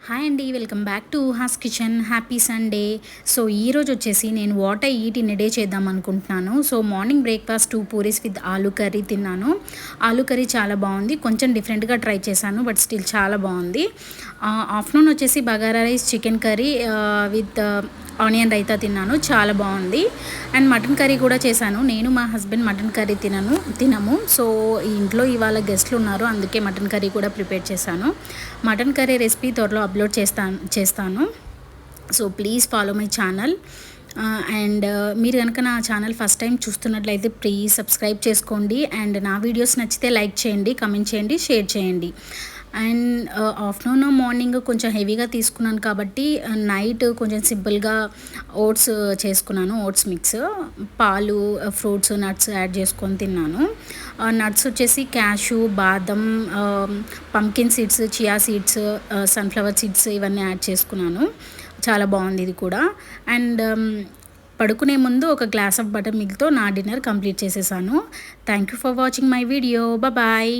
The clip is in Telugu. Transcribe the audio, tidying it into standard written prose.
హాయ్ అండి, welcome back to has kitchen. Happy Sunday. So ఈరోజు వచ్చేసి నేను what I eat in a day చేద్దాం అనుకుంటున్నాను. So morning breakfast 2 puris with aloo curry తిన్నాను. ఆలూ కర్రీ చాలా బాగుంది. కొంచెం డిఫరెంట్గా ట్రై చేశాను, బట్ స్టిల్ చాలా బాగుంది. ఆఫ్టర్నూన్ వచ్చేసి bagara rice, chicken curry with onion raita తిన్నాను, చాలా బాగుంది. అండ్ మటన్ కర్రీ కూడా చేశాను. నేను మా హస్బెండ్ మటన్ కర్రీ తినము. సో ఇంట్లో ఇవాళ గెస్ట్లు ఉన్నారు, అందుకే మటన్ కర్రీ కూడా ప్రిపేర్ చేశాను. మటన్ కర్రీ రెసిపీ త్వరలో అప్లోడ్ చేస్తాను. So please follow my channel. And మీరు కనుక నా ఛానల్ ఫస్ట్ టైం చూస్తున్నట్లయితే ప్లీజ్ సబ్స్క్రైబ్ చేసుకోండి. అండ్ నా వీడియోస్ నచ్చితే లైక్ చేయండి, కమెంట్ చేయండి, షేర్ చేయండి. అండ్ ఆఫ్టర్నూన్ మార్నింగ్ కొంచెం హెవీగా తీసుకున్నాను కాబట్టి నైట్ కొంచెం సింపుల్గా ఓట్స్ చేసుకున్నాను. ఓట్స్ మిక్స్, పాలు, ఫ్రూట్స్, నట్స్ యాడ్ చేసుకొని తిన్నాను. నట్స్ వచ్చేసి క్యాషు, బాదం, pumpkin seeds, chia seeds, sunflower seeds ఇవన్నీ యాడ్ చేసుకున్నాను. చాలా బాగుంది ఇది కూడా. అండ్ పడుకునే ముందు ఒక గ్లాస్ ఆఫ్ బటర్ మిల్క్తో నా డిన్నర్ కంప్లీట్ చేసేసాను. Thank you for watching my video. Bye.